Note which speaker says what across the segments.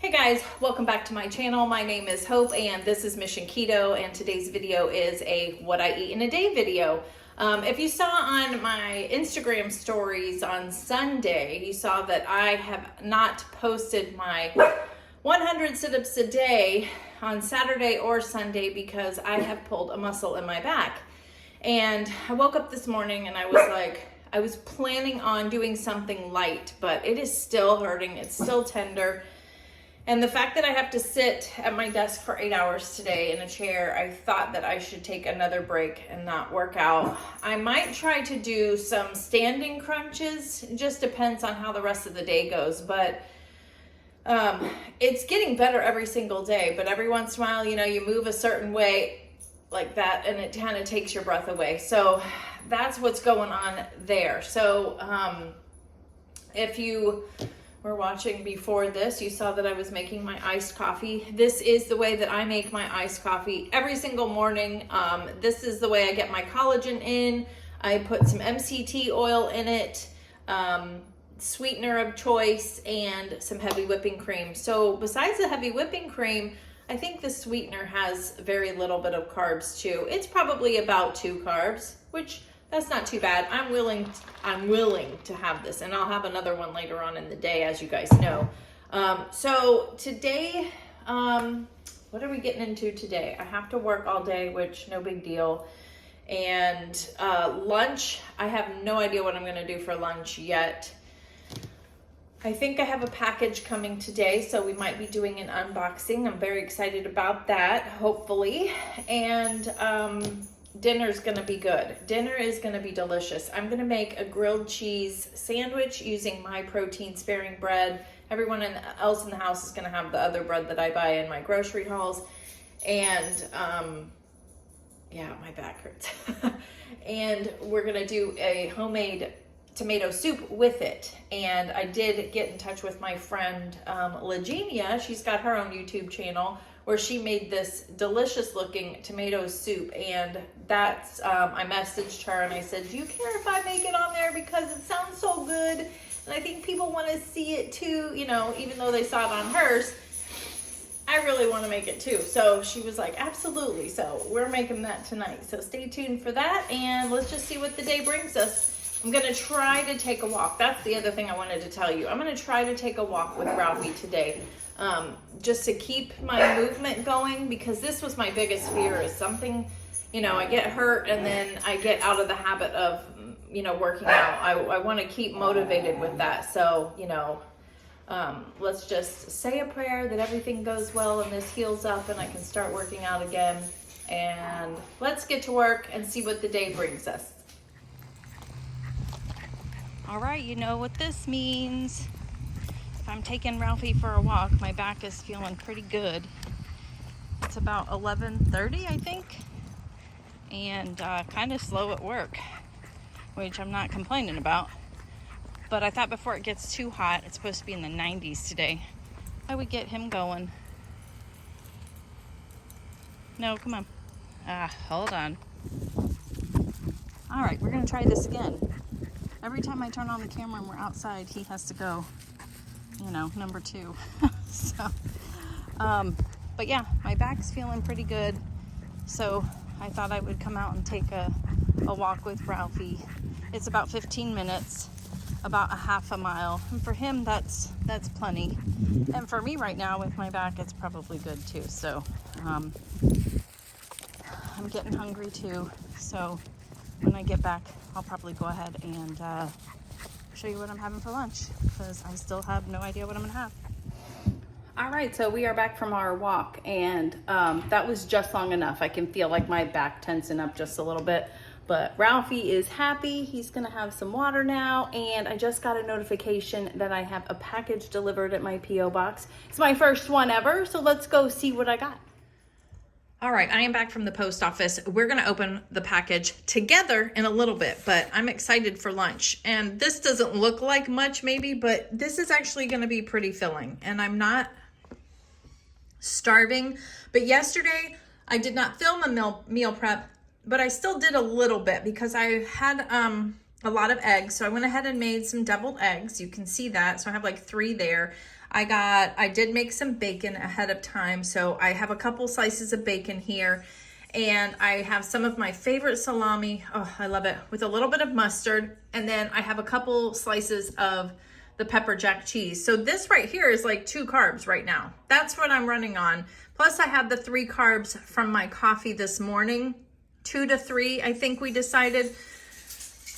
Speaker 1: Hey guys, welcome back to my channel. My name is Hope and this is MissionKeto, and today's video is a what I eat in a day video. If you saw on my Instagram stories on Sunday, you saw that I have not posted my 100 sit-ups a day on Saturday or Sunday because I have pulled a muscle in my back. And I woke up this morning and I was like, I was planning on doing something light, but it is still hurting. It's still tender. And the fact that I have to sit at my desk for 8 hours today in a chair, I thought that I should take another break and not work out. I might try to do some standing crunches. It just depends on how the rest of the day goes. But it's getting better every single day. But every once in a while, you move a certain way like that and it kind of takes your breath away. So that's what's going on there. So if you were watching before this, you saw that I was making my iced coffee. This is the way that I make my iced coffee every single morning. This is the way I get my collagen in. I put some MCT oil in it, sweetener of choice, and some heavy whipping cream. So besides the heavy whipping cream, I think the sweetener has very little bit of carbs too. It's probably about 2 carbs, which that's not too bad. I'm willing to have this, and I'll have another one later on in the day, as you guys know. So today, what are we getting into today? I have to work all day, which no big deal. And lunch, I have no idea what I'm gonna do for lunch yet. I think I have a package coming today, so we might be doing an unboxing. I'm very excited about that, hopefully. And dinner's gonna be good. Dinner is gonna be delicious. I'm gonna make a grilled cheese sandwich using my protein sparing bread. Everyone else in the house is gonna have the other bread that I buy in my grocery hauls. And yeah, my back hurts. And we're gonna do a homemade tomato soup with it. And I did get in touch with my friend Legenia. She's got her own YouTube channel where she made this delicious looking tomato soup, and that's I messaged her and I said, do you care if I make it on there, because it sounds so good and I think people want to see it too, even though they saw it on hers. I really want to make it too. So she was like, absolutely. So we're making that tonight, so stay tuned for that, and let's just see what the day brings us. I'm gonna try to take a walk. That's the other thing I wanted to tell you. I'm gonna try to take a walk with Ralphie today, just to keep my movement going, because this was my biggest fear, is something, I get hurt and then I get out of the habit of, working out. I want to keep motivated with that. So, let's just say a prayer that everything goes well and this heals up and I can start working out again. And let's get to work and see what the day brings us. All right, you know what this means. If I'm taking Ralphie for a walk, my back is feeling pretty good. It's about 11:30, I think, and kind of slow at work, which I'm not complaining about. But I thought before it gets too hot, it's supposed to be in the 90s today, I would get him going. No, come on. Hold on. All right, we're gonna try this again. Every time I turn on the camera and we're outside, he has to go, number 2. So, but yeah, my back's feeling pretty good. So I thought I would come out and take a walk with Ralphie. It's about 15 minutes, about a half a mile. And for him, that's plenty. And for me right now with my back, it's probably good too. So, I'm getting hungry too. So when I get back, I'll probably go ahead and show you what I'm having for lunch, because I still have no idea what I'm gonna have. All right, so we are back from our walk, and that was just long enough. I can feel like my back tensing up just a little bit, but Ralphie is happy. He's gonna have some water now, and I just got a notification that I have a package delivered at my P.O. box. It's my first one ever, so let's go see what I got. All right, I am back from the post office. We're gonna open the package together in a little bit, but I'm excited for lunch. And this doesn't look like much maybe, but this is actually gonna be pretty filling. And I'm not starving, but yesterday I did not film a meal prep, but I still did a little bit because I had a lot of eggs. So I went ahead and made some deviled eggs. You can see that. So I have like 3 there. I did make some bacon ahead of time. So I have a couple slices of bacon here, and I have some of my favorite salami. Oh, I love it, with a little bit of mustard. And then I have a couple slices of the pepper jack cheese. So this right here is like 2 carbs right now. That's what I'm running on. Plus I have the 3 carbs from my coffee this morning. 2 to 3, I think we decided.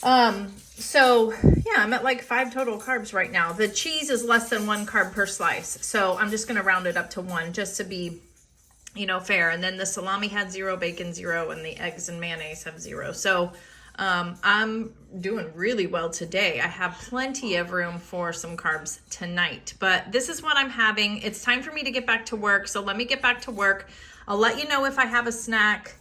Speaker 1: So yeah, I'm at like 5 total carbs right now. The cheese is less than 1 carb per slice. So I'm just gonna round it up to 1 just to be, you know, fair. And then the salami had 0, bacon 0, and the eggs and mayonnaise have 0. So I'm doing really well today. I have plenty of room for some carbs tonight, but this is what I'm having. It's time for me to get back to work. So let me get back to work. I'll let you know if I have a snack,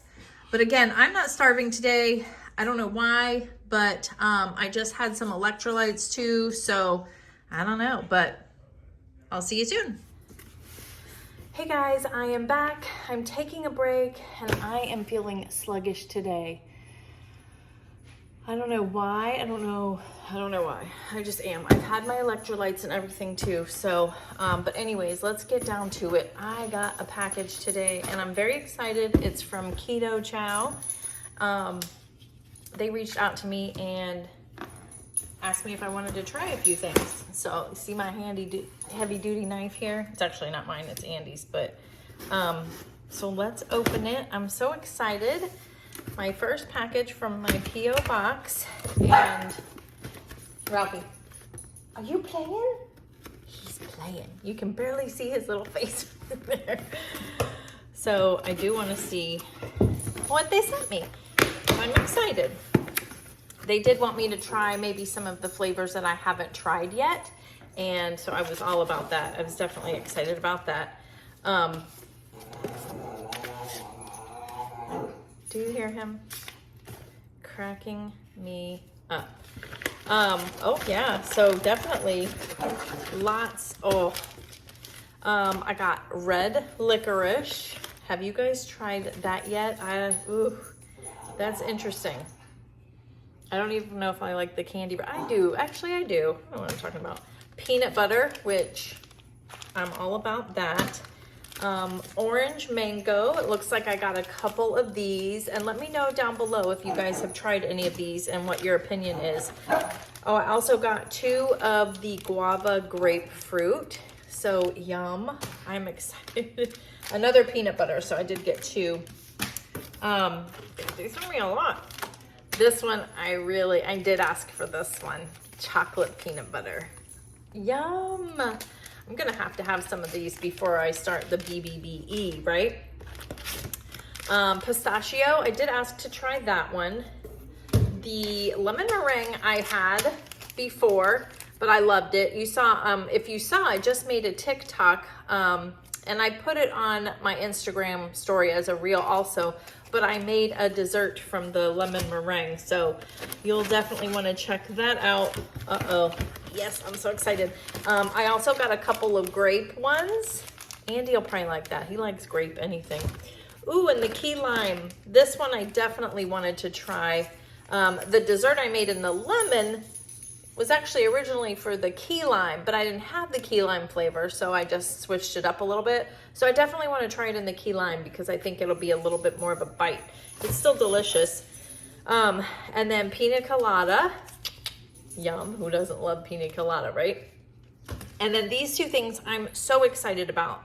Speaker 1: but again, I'm not starving today. I don't know why, but I just had some electrolytes too. So I don't know, but I'll see you soon. Hey guys, I am back. I'm taking a break and I am feeling sluggish today. I don't know why. I don't know why. I just am. I've had my electrolytes and everything too. So, but anyways, let's get down to it. I got a package today and I'm very excited. It's from Keto Chow. They reached out to me and asked me if I wanted to try a few things. So you see my heavy duty knife here? It's actually not mine, it's Andy's, but, so let's open it. I'm so excited. My first package from my P.O. box, and Ralphie, are you playing? He's playing. You can barely see his little face there. So I do want to see what they sent me. I'm excited. They did want me to try maybe some of the flavors that I haven't tried yet, and so I was all about that. I was definitely excited about that. Do you hear him cracking me up? Oh yeah, so definitely lots. I got red licorice. Have you guys tried that yet? Ooh, that's interesting. I don't even know if I like the candy, but I do. Actually, I do. I know what I'm talking about. Peanut butter, which I'm all about that. Orange mango. It looks like I got a couple of these, and let me know down below if you guys have tried any of these and what your opinion is. Oh, I also got 2 of the guava grapefruit. So yum. I'm excited. Another peanut butter, so I did get 2. They sent me a lot. This one, I did ask for this one. Chocolate peanut butter. Yum. I'm gonna have to have some of these before I start the Bbbe, right? Pistachio, I did ask to try that one. The lemon meringue I had before, but I loved it. You saw, if you saw, I just made a TikTok, and I put it on my Instagram story as a reel also, but I made a dessert from the lemon meringue, so you'll definitely want to check that out. Uh-oh. Yes, I'm so excited. I also got a couple of grape ones. Andy will probably like that. He likes grape anything. Ooh, and the key lime. This one I definitely wanted to try. The dessert I made in the lemon was actually originally for the key lime, but I didn't have the key lime flavor, so I just switched it up a little bit. So I definitely want to try it in the key lime because I think it'll be a little bit more of a bite. It's still delicious. And then pina colada. Yum, who doesn't love pina colada, right? And then these 2 things I'm so excited about.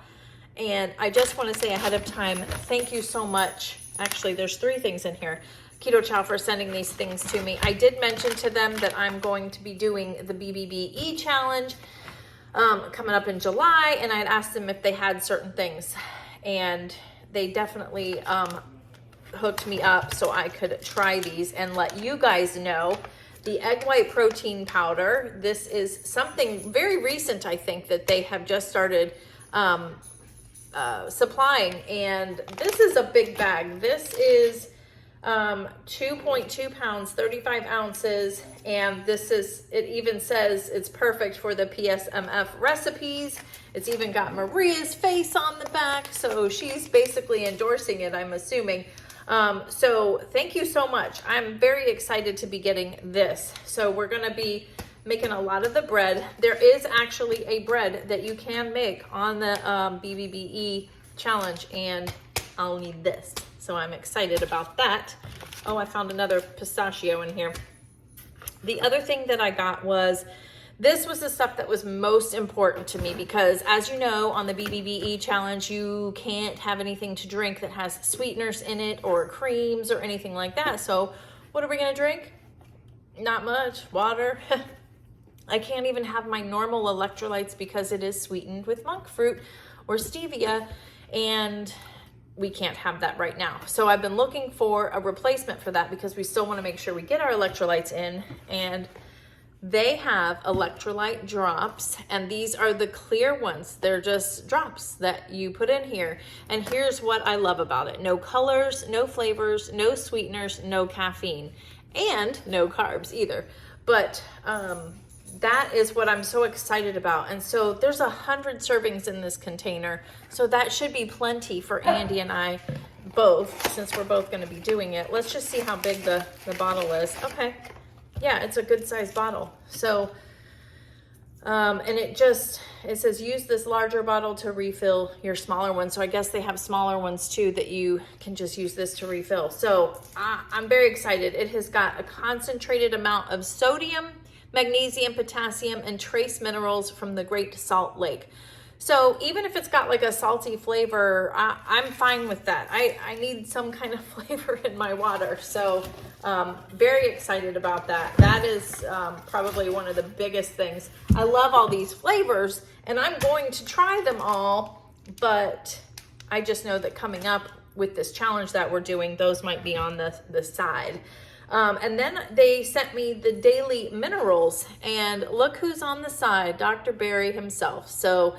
Speaker 1: And I just want to say ahead of time, thank you so much. Actually, there's 3 things in here. Keto Chow for sending these things to me. I did mention to them that I'm going to be doing the Bbbe challenge coming up in July, and I had asked them if they had certain things, and they definitely hooked me up so I could try these and let you guys know. The egg white protein powder, this is something very recent, I think, that they have just started supplying, and this is a big bag. This is 2.2 pounds, 35 ounces, and this is, it even says it's perfect for the PSMF recipes. It's even got Maria's face on the back, so she's basically endorsing it, I'm assuming. So thank you so much. I'm very excited to be getting this. So we're gonna be making a lot of the bread. There is actually a bread that you can make on the Bbbe challenge, and I'll need this. So I'm excited about that. Oh, I found another pistachio in here. The other thing that I got was, this was the stuff that was most important to me because, as you know, on the Bbbe challenge, you can't have anything to drink that has sweeteners in it or creams or anything like that. So what are we gonna drink? Not much. Water. I can't even have my normal electrolytes because it is sweetened with monk fruit or stevia, and we can't have that right now. So I've been looking for a replacement for that because we still want to make sure we get our electrolytes in, and they have electrolyte drops, and these are the clear ones. They're just drops that you put in here. And here's what I love about it. No colors, no flavors, no sweeteners, no caffeine, and no carbs either. But that is what I'm so excited about. And so there's 100 servings in this container. So that should be plenty for Andy and I both, since we're both gonna be doing it. Let's just see how big the bottle is. Okay, yeah, it's a good size bottle. So, and it says use this larger bottle to refill your smaller one. So I guess they have smaller ones too that you can just use this to refill. So I'm very excited. It has got a concentrated amount of sodium, magnesium, potassium, and trace minerals from the Great Salt Lake. So even if it's got like a salty flavor, I'm fine with that. I need some kind of flavor in my water. So very excited about that. That is probably one of the biggest things. I love all these flavors, and I'm going to try them all, but I just know that coming up with this challenge that we're doing, those might be on the side. And then they sent me the daily minerals, and look who's on the side, Dr. Bbbe himself. So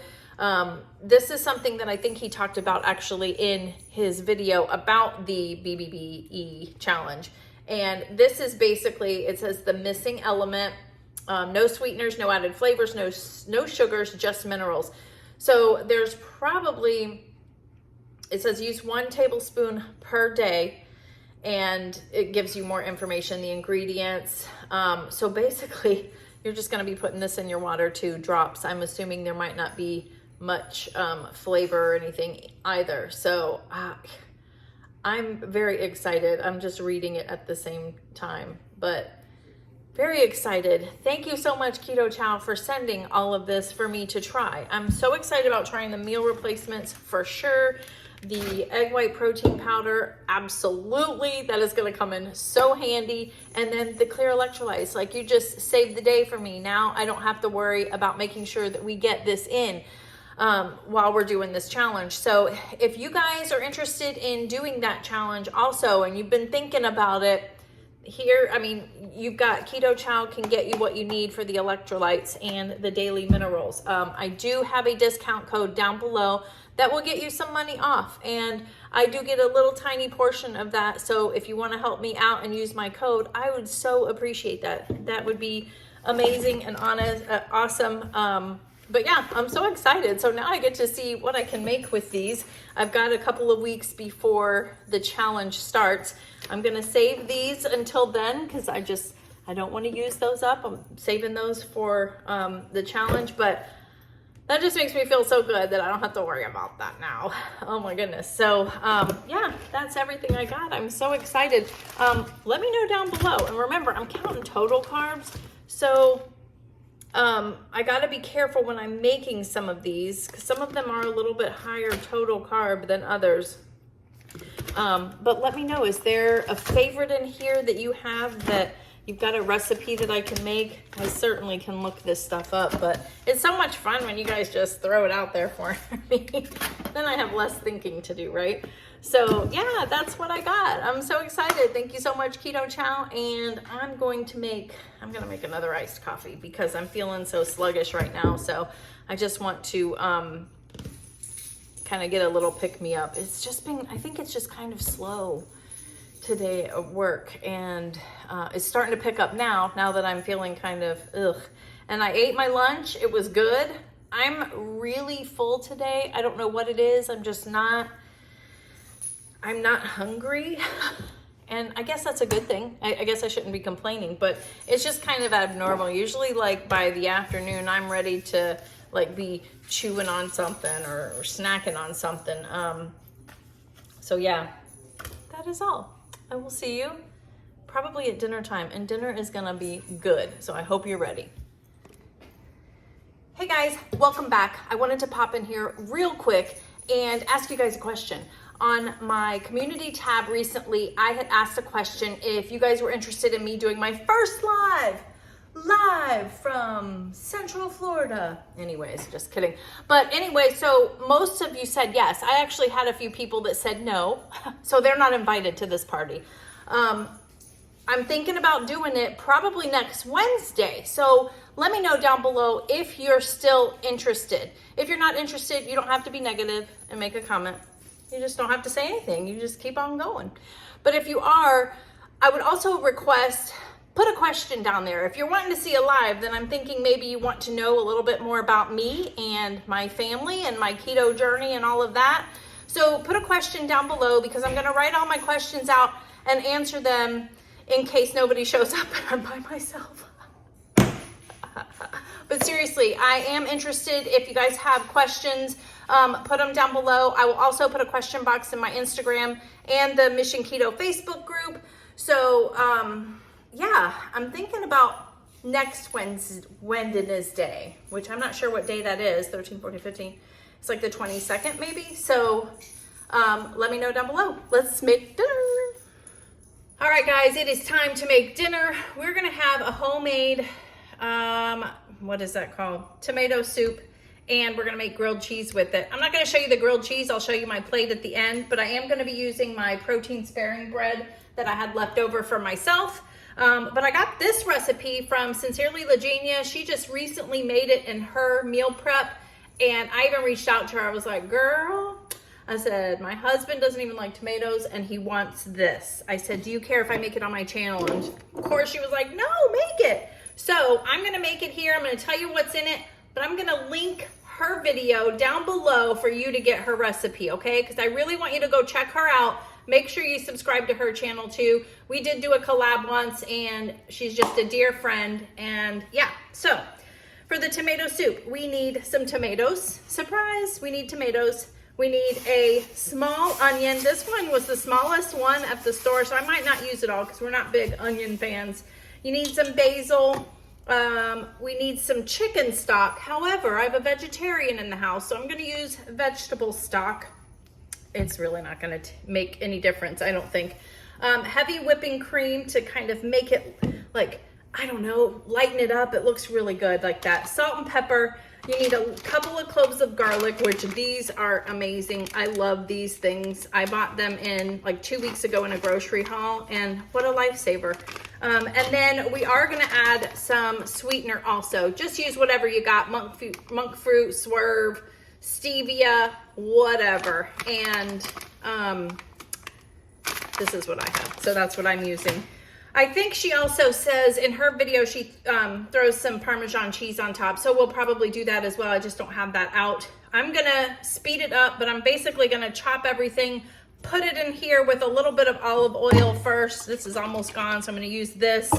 Speaker 1: this is something that I think he talked about actually in his video about the Bbbe challenge. And this is basically, it says the missing element, no sweeteners, no added flavors, no sugars, just minerals. So there's probably, it says use 1 tablespoon per day, and it gives you more information, the ingredients. So basically, you're just gonna be putting this in your water too, drops. I'm assuming there might not be much flavor or anything either. So I'm very excited. I'm just reading it at the same time, but very excited. Thank you so much, Keto Chow, for sending all of this for me to try. I'm so excited about trying the meal replacements for sure. The egg white protein powder, absolutely, that is gonna come in so handy. And then the clear electrolytes, like, you just saved the day for me. Now I don't have to worry about making sure that we get this in while we're doing this challenge. So if you guys are interested in doing that challenge also, and you've been thinking about it, here, I mean, you've got Keto Chow can get you what you need for the electrolytes and the daily minerals. I do have a discount code down below that will get you some money off, and I do get a little tiny portion of that. So if you want to help me out and use my code, I would so appreciate that. That would be amazing and awesome. But yeah, I'm so excited. So now I get to see what I can make with these. I've got a couple of weeks before the challenge starts. I'm gonna save these until then because I don't want to use those up. I'm saving those for the challenge, but that just makes me feel so good that I don't have to worry about that now. Oh my goodness. So yeah, that's everything I got. I'm so excited. Let me know down below. And remember, I'm counting total carbs. So I gotta be careful when I'm making some of these, because some of them are a little bit higher total carb than others. But let me know, is there a favorite in here that you have that you've got a recipe that I can make? I certainly can look this stuff up, but it's so much fun when you guys just throw it out there for me. Then I have less thinking to do, right? So yeah, that's what I got. I'm so excited. Thank you so much, Keto Chow. And I'm gonna make another iced coffee because I'm feeling so sluggish right now. So I just want to kind of get a little pick me up. It's just been, I think it's just kind of slow today at work, and it's starting to pick up now that I'm feeling kind of ugh. And I ate my lunch. It was good. I'm really full today. I don't know what it is. I'm not hungry. And I guess that's a good thing. I guess I shouldn't be complaining, but it's just kind of abnormal. Usually like by the afternoon, I'm ready to like be chewing on something or snacking on something. So yeah, that is all. I will see you probably at dinner time, and dinner is gonna be good. So I hope you're ready. Hey guys, welcome back. I wanted to pop in here real quick and ask you guys a question. On my community tab recently, I had asked a question if you guys were interested in me doing my first live from Central Florida. Anyways, just kidding. But anyway, so most of you said yes. I actually had a few people that said no, so they're not invited to this party. I'm thinking about doing it probably next Wednesday. So let me know down below if you're still interested. If you're not interested, you don't have to be negative and make a comment. You just don't have to say anything. You just keep on going. But if you are, I would also request, put a question down there. If you're wanting to see a live, then I'm thinking maybe you want to know a little bit more about me and my family and my keto journey and all of that. So put a question down below, because I'm going to write all my questions out and answer them in case nobody shows up and I'm by myself. But seriously, I am interested. If you guys have questions, put them down below. I will also put a question box in my Instagram and the MissionKeto Facebook group. So yeah, I'm thinking about next Wednesday, which I'm not sure what day that is, 13, 14, 15. It's like the 22nd maybe. So let me know down below. Let's make dinner. All right, guys, it is time to make dinner. We're gonna have a homemade, what is that called? Tomato soup, and we're gonna make grilled cheese with it. I'm not gonna show you the grilled cheese. I'll show you my plate at the end, but I am gonna be using my protein sparing bread that I had left over for myself. But I got this recipe from Sincerely Legenia. She just recently made it in her meal prep, and I even reached out to her. I was like, girl, I said, my husband doesn't even like tomatoes and he wants this. I said, do you care if I make it on my channel? And of course she was like, no, make it. So I'm gonna make it here. I'm gonna tell you what's in it, but I'm gonna link her video down below for you to get her recipe, okay? Because I really want you to go check her out. Make sure you subscribe to her channel too. We did do a collab once and she's just a dear friend. And yeah, so for the tomato soup, we need some tomatoes. Surprise, we need tomatoes. We need a small onion. This one was the smallest one at the store, so I might not use it all because we're not big onion fans. You need some basil. We need some chicken stock. However, I have a vegetarian in the house, so I'm going to use vegetable stock. It's really not going to make any difference, I don't think. Heavy whipping cream to kind of make it like, I don't know, lighten it up. It looks really good like that. Salt and pepper. You need a couple of cloves of garlic, which these are amazing. I love these things. I bought them in like 2 weeks ago in a grocery haul, and what a lifesaver. And then we are gonna add some sweetener also. Just use whatever you got, monk fruit, swerve, stevia, whatever. And this is what I have. So that's what I'm using. I think she also says in her video, she throws some Parmesan cheese on top. So we'll probably do that as well. I just don't have that out. I'm gonna speed it up, but I'm basically gonna chop everything, put it in here with a little bit of olive oil first. This is almost gone, so I'm gonna use this.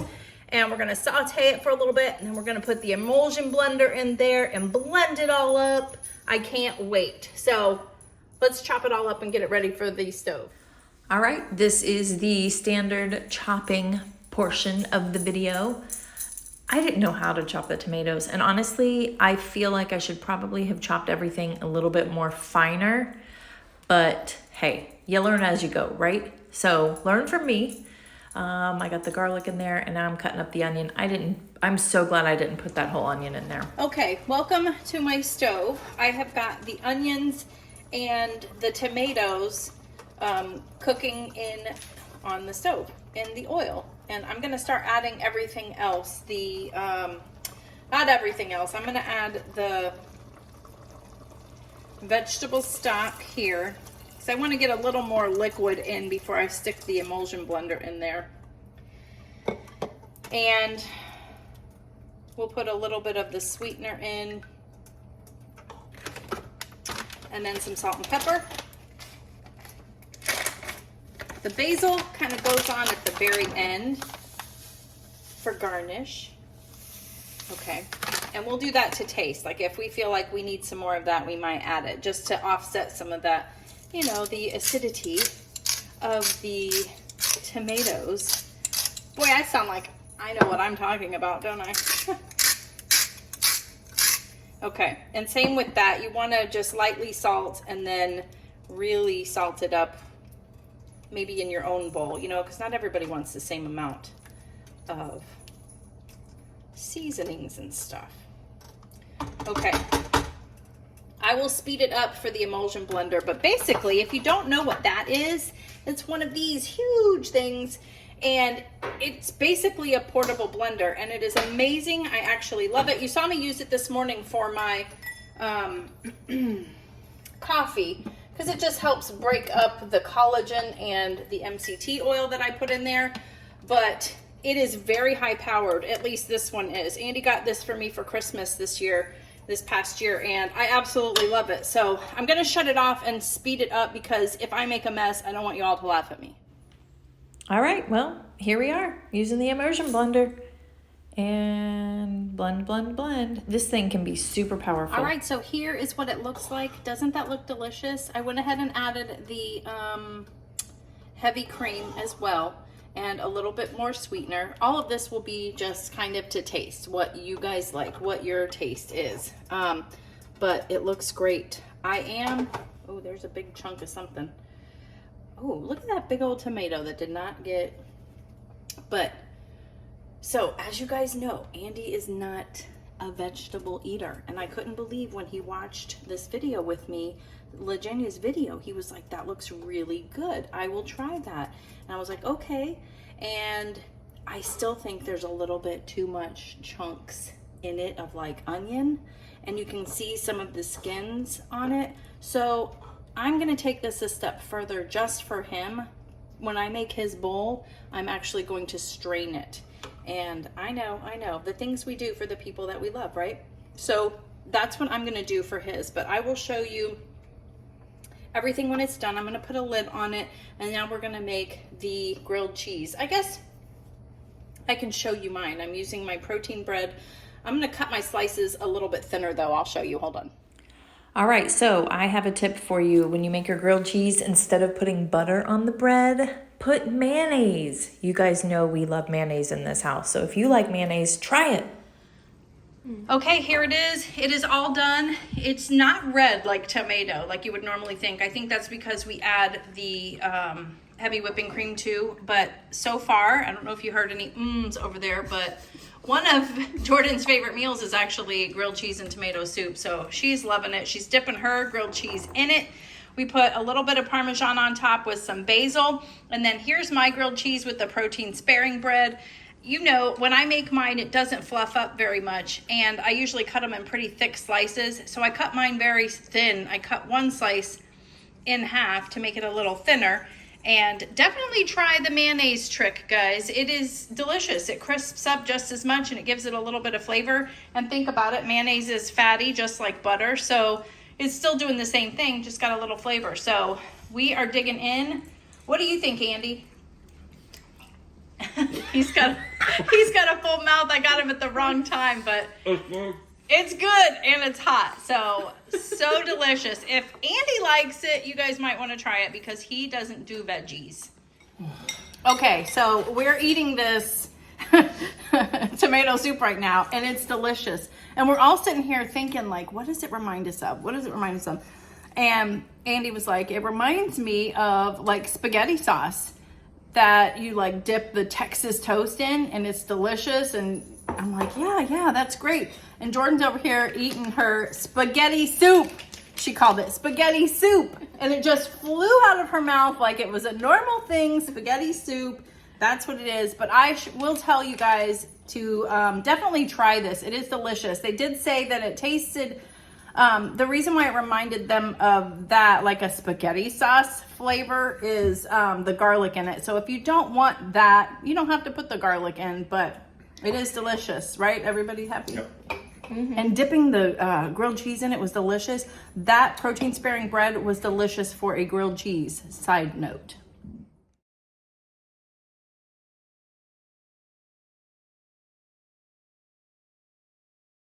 Speaker 1: And we're gonna saute it for a little bit, and then we're gonna put the emulsion blender in there and blend it all up. I can't wait. So let's chop it all up and get it ready for the stove. All right, this is the standard chopping portion of the video. I didn't know how to chop the tomatoes, and honestly, I feel like I should probably have chopped everything a little bit more finer, but hey, you learn as you go, right? So learn from me. I got the garlic in there, and now I'm cutting up the onion. I'm so glad I didn't put that whole onion in there. Okay, welcome to my stove. I have got the onions and the tomatoes cooking on the stove in the oil, and I'm gonna start adding everything else. Not everything else. I'm gonna add the vegetable stock here because I want to get a little more liquid in before I stick the emulsion blender in there. And we'll put a little bit of the sweetener in, and then some salt and pepper. The basil kind of goes on at the very end for garnish. Okay, and we'll do that to taste. Like if we feel like we need some more of that, we might add it just to offset some of that, you know, the acidity of the tomatoes. Boy, I sound like I know what I'm talking about, don't I? Okay, and same with that. You want to just lightly salt and then really salt it up, maybe in your own bowl, you know, because not everybody wants the same amount of seasonings and stuff. Okay, I will speed it up for the emulsion blender, but basically, if you don't know what that is, it's one of these huge things, and it's basically a portable blender, and it is amazing. I actually love it. You saw me use it this morning for my coffee, because it just helps break up the collagen and the MCT oil that I put in there. But it is very high powered, at least this one is. Andy got this for me for Christmas this past year, and I absolutely love it. So I'm gonna shut it off and speed it up, because if I make a mess, I don't want you all to laugh at me.
Speaker 2: All right, well, here we are using the immersion blender, and blend, blend, blend. This thing can be super powerful.
Speaker 1: All right, so here is what it looks like. Doesn't that look delicious? I went ahead and added the heavy cream as well, and a little bit more sweetener. All of this will be just kind of to taste what you guys like, what your taste is. But it looks great. Oh, there's a big chunk of something. Oh, look at that big old tomato that did not get, but so as you guys know, Andy is not a vegetable eater, and I couldn't believe when he watched this video with me, LaJenia's video, he was like, that looks really good. I will try that. And I was like, okay. And I still think there's a little bit too much chunks in it of like onion, and you can see some of the skins on it. So I'm gonna take this a step further just for him. When I make his bowl, I'm actually going to strain it. And I know, the things we do for the people that we love, right? So that's what I'm gonna do for his, but I will show you everything when it's done. I'm gonna put a lid on it, and now we're gonna make the grilled cheese. I guess I can show you mine. I'm using my protein bread. I'm gonna cut my slices a little bit thinner though. I'll show you, hold on.
Speaker 2: All right, so I have a tip for you. When you make your grilled cheese, instead of putting butter on the bread, put mayonnaise. You guys know we love mayonnaise in this house, so if you like mayonnaise, try it.
Speaker 1: Okay, here it is. It is all done. It's not red like tomato, like you would normally think. I think that's because we add the heavy whipping cream too, but so far, I don't know if you heard any mms over there, but one of Jordan's favorite meals is actually grilled cheese and tomato soup. So she's loving it. She's dipping her grilled cheese in it. We put a little bit of Parmesan on top with some basil. And then here's my grilled cheese with the protein sparing bread. You know, when I make mine, it doesn't fluff up very much. And I usually cut them in pretty thick slices. So I cut mine very thin. I cut one slice in half to make it a little thinner. And definitely try the mayonnaise trick, guys. It is delicious. It crisps up just as much, and it gives it a little bit of flavor. And think about it, mayonnaise is fatty just like butter, so it's still doing the same thing, just got a little flavor. So we are digging in. What do you think, Andy? He's got a full mouth. I got him at the wrong time, but it's good and it's hot. So delicious. If Andy likes it, you guys might want to try it, because he doesn't do veggies. Okay, so we're eating this tomato soup right now, and it's delicious. And we're all sitting here thinking, like, what does it remind us of? What does it remind us of? And Andy was like, it reminds me of like spaghetti sauce that you like dip the Texas toast in, and it's delicious. And I'm like, yeah, that's great. And Jordan's over here eating her spaghetti soup. She called it spaghetti soup. And it just flew out of her mouth like it was a normal thing, spaghetti soup. That's what it is. But I will tell you guys to definitely try this. It is delicious. They did say that it tasted, the reason why it reminded them of that, like a spaghetti sauce flavor, is the garlic in it. So if you don't want that, you don't have to put the garlic in, but it is delicious, right? Everybody happy? Yep. Mm-hmm. And dipping the grilled cheese in it was delicious. That protein sparing bread was delicious for a grilled cheese, side note.